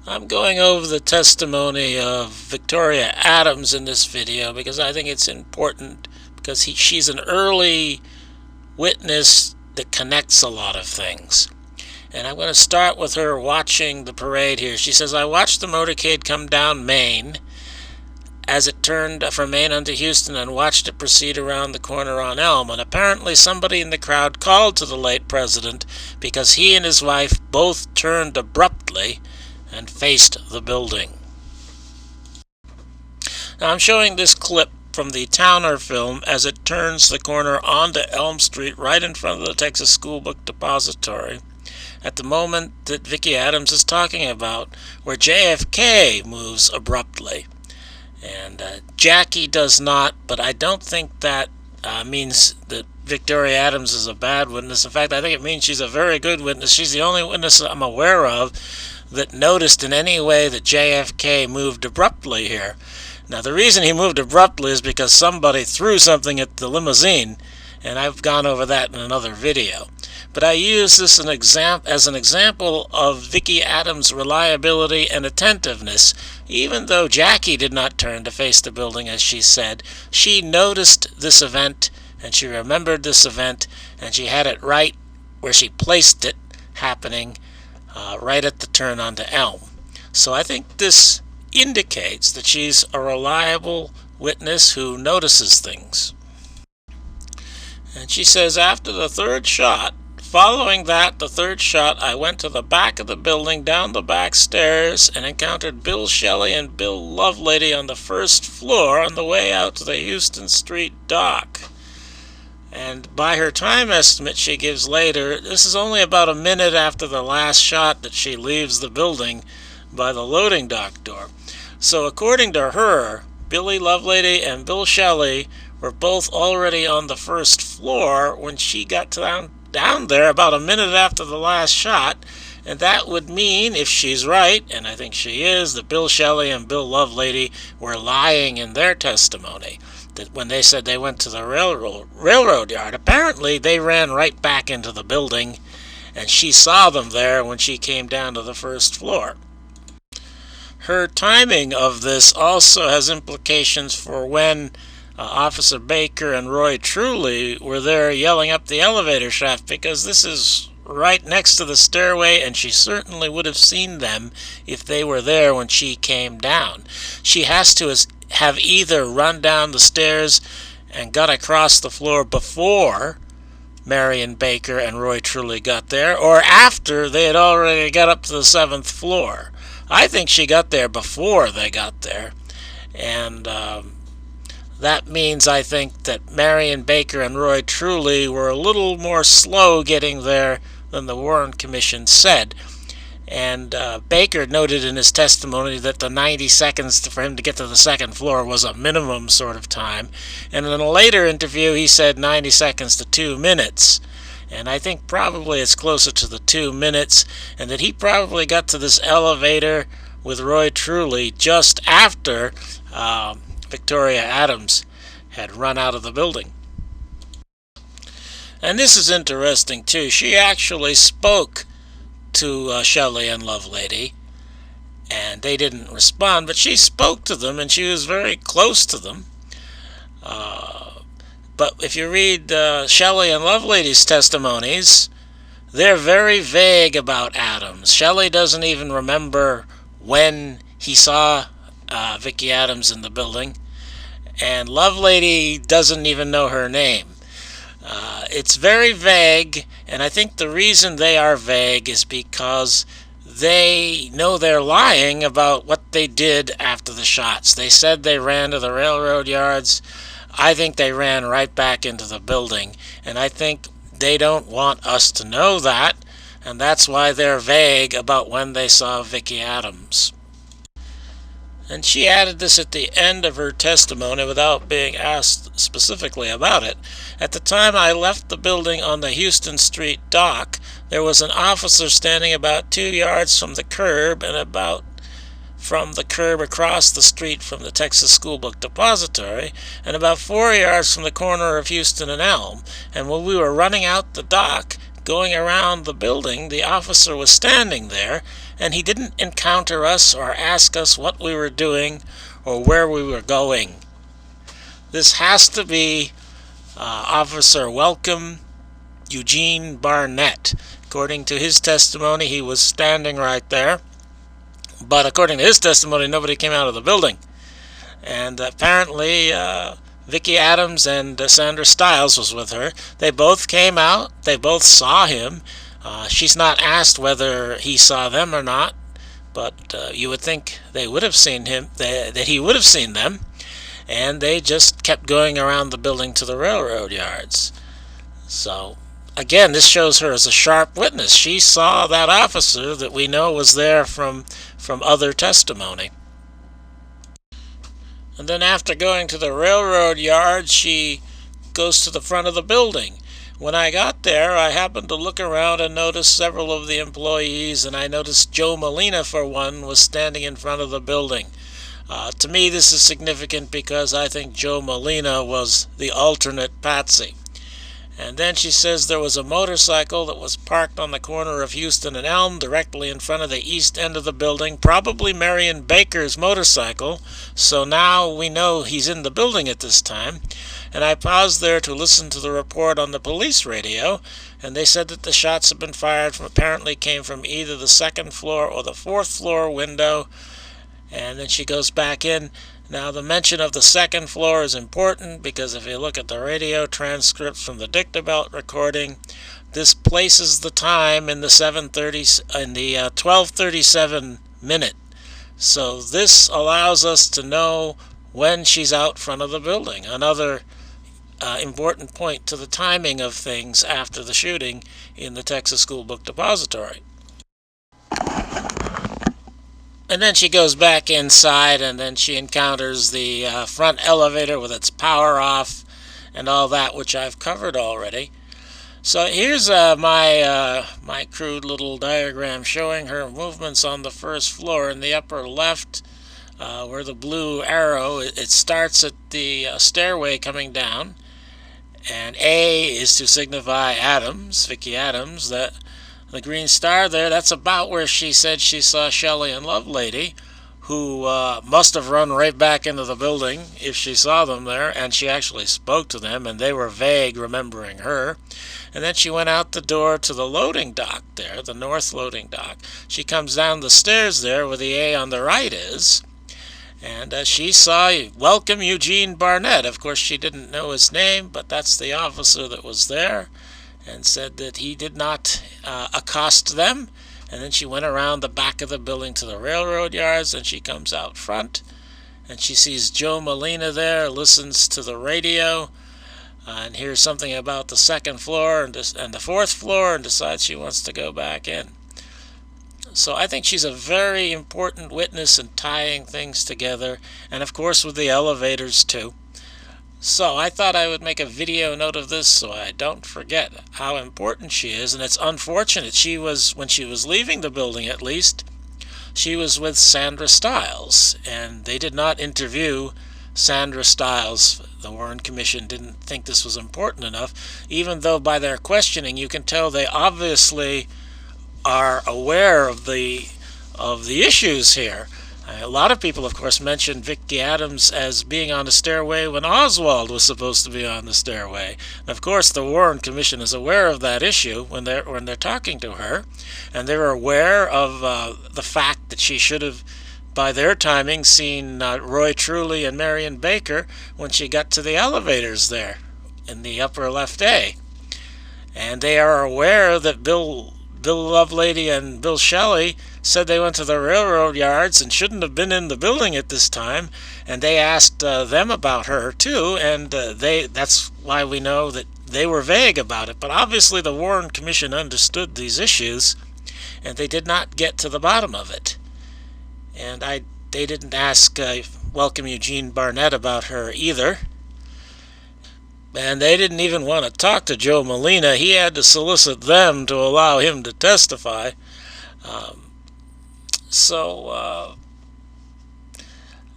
I'm going over the testimony of Victoria Adams in this video because I think it's important because she's an early witness that connects a lot of things. And I'm going to start with her watching the parade here. She says, I watched the motorcade come down Main as it turned from Main onto Houston and watched it proceed around the corner on Elm. And apparently somebody in the crowd called to the late president because he and his wife both turned abruptly and faced the building. Now I'm showing this clip from the Towner film as it turns the corner onto Elm Street right in front of the Texas School Book Depository at the moment that Vicki Adams is talking about, where JFK moves abruptly. And Jackie does not, but I don't think that means that Victoria Adams is a bad witness. In fact, I think it means she's a very good witness. She's the only witness I'm aware of that noticed in any way that JFK moved abruptly here. Now, the reason he moved abruptly is because somebody threw something at the limousine, and I've gone over that in another video. But I use this as an example of Vicki Adams' reliability and attentiveness. Even though Jackie did not turn to face the building, as she said, she noticed this event, and she remembered this event, and she had it right where she placed it happening right at the turn onto Elm. So I think this indicates that she's a reliable witness who notices things. And she says, after the third shot, following that, the third shot, I went to the back of the building, down the back stairs, and encountered Bill Shelley and Bill Lovelady on the first floor on the way out to the Houston Street dock. And by her time estimate she gives later, this is only about a minute after the last shot that she leaves the building by the loading dock door. So according to her, Billy Lovelady and Bill Shelley were both already on the first floor when she got down there about a minute after the last shot, and that would mean, if she's right, and I think she is, that Bill Shelley and Bill Lovelady were lying in their testimony. That when they said they went to the railroad yard, apparently they ran right back into the building, and she saw them there when she came down to the first floor. Her timing of this also has implications for when Officer Baker and Roy Truly were there yelling up the elevator shaft, because this is right next to the stairway, and she certainly would have seen them if they were there when she came down. She has to have either run down the stairs and got across the floor before Marion Baker and Roy Truly got there, or after they had already got up to the 7th floor. I think she got there before they got there, and that means, I think, that Marion Baker and Roy Truly were a little more slow getting there than the Warren Commission said. And Baker noted in his testimony that the 90 seconds for him to get to the 2nd floor was a minimum sort of time. And in a later interview, he said 90 seconds to 2 minutes. And I think probably it's closer to the 2 minutes, and that he probably got to this elevator with Roy Truly just after Victoria Adams had run out of the building. And this is interesting too. She actually spoke to Shelley and Lovelady, and they didn't respond, but she spoke to them, and she was very close to them. But if you read Shelley and Lovelady's testimonies, they're very vague about Adams. Shelley doesn't even remember when he saw Vicki Adams in the building, and Lovelady doesn't even know her name. It's very vague, and I think the reason they are vague is because they know they're lying about what they did after the shots. They said they ran to the railroad yards. I think they ran right back into the building, and I think they don't want us to know that, and that's why they're vague about when they saw Vicki Adams. And she added this at the end of her testimony without being asked specifically about it. At the time I left the building on the Houston Street dock, there was an officer standing about 2 yards from the curb and about from the curb across the street from the Texas School Book Depository, and about 4 yards from the corner of Houston and Elm. And when we were running out the dock, going around the building, the officer was standing there, and he didn't encounter us or ask us what we were doing or where we were going. This has to be Officer Welcome Eugene Barnett. According to his testimony, he was standing right there, but according to his testimony, nobody came out of the building. And apparently Vicki Adams and Sandra Stiles was with her. They both came out. They both saw him. She's not asked whether he saw them or not, but you would think they would have seen him, that he would have seen them, and they just kept going around the building to the railroad yards. So again, this shows her as a sharp witness. She saw that officer that we know was there from other testimony. And then after going to the railroad yard, she goes to the front of the building. When I got there, I happened to look around and notice several of the employees, and I noticed Joe Molina, for one, was standing in front of the building. To me, this is significant because I think Joe Molina was the alternate Patsy. And then she says there was a motorcycle that was parked on the corner of Houston and Elm directly in front of the east end of the building, probably Marion Baker's motorcycle, so now we know he's in the building at this time. And I paused there to listen to the report on the police radio, and they said that the shots had been fired apparently came from either the second floor or the fourth floor window. And then she goes back in. Now, the mention of the second floor is important because if you look at the radio transcripts from the Dictabelt recording, this places the time in the 12:37 minute. So this allows us to know when she's out front of the building. Another important point to the timing of things after the shooting in the Texas School Book Depository. And then she goes back inside, and then she encounters the front elevator with its power off and all that, which I've covered already. So here's my crude little diagram showing her movements on the first floor. In the upper left, where the blue arrow, it starts at the stairway coming down, and A is to signify Adams, Vicki Adams. That the green star there, that's about where she said she saw Shelley and Lovelady, who must have run right back into the building if she saw them there, and she actually spoke to them, and they were vague, remembering her. And then she went out the door to the loading dock there, the north loading dock. She comes down the stairs there where the A on the right is, and she saw Welcome Eugene Barnett. Of course, she didn't know his name, but that's the officer that was there, and said that he did not accost them. And then she went around the back of the building to the railroad yards, and she comes out front, and she sees Joe Molina there, listens to the radio, and hears something about the second floor and the fourth floor, and decides she wants to go back in. So I think she's a very important witness in tying things together, and of course with the elevators too. So I thought I would make a video note of this so I don't forget how important she is. And it's unfortunate, when she was leaving the building at least, she was with Sandra Stiles, and they did not interview Sandra Stiles. The Warren Commission didn't think this was important enough, even though by their questioning you can tell they obviously are aware of the issues here. A lot of people, of course, mentioned Vicki Adams as being on the stairway when Oswald was supposed to be on the stairway. And of course, the Warren Commission is aware of that issue when they're talking to her, and they're aware of the fact that she should have, by their timing, seen Roy Truly and Marion Baker when she got to the elevators there in the upper left A. And they are aware that Bill Lovelady and Bill Shelley said they went to the railroad yards and shouldn't have been in the building at this time, and they asked them about her too, and that's why we know that they were vague about it. But obviously the Warren Commission understood these issues, and they did not get to the bottom of it. And they didn't ask Welcome Eugene Barnett about her either. And they didn't even want to talk to Joe Molina. He had to solicit them to allow him to testify.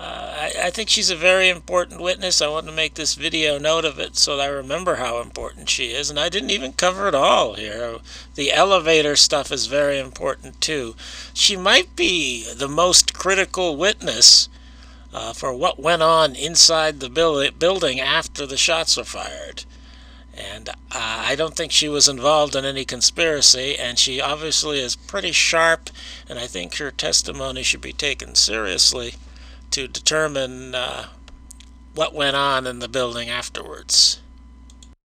I think she's a very important witness. I want to make this video note of it so that I remember how important she is. And I didn't even cover it all here. The elevator stuff is very important too. She might be the most critical witness for what went on inside the building after the shots were fired. And I don't think she was involved in any conspiracy, and she obviously is pretty sharp, and I think her testimony should be taken seriously to determine what went on in the building afterwards.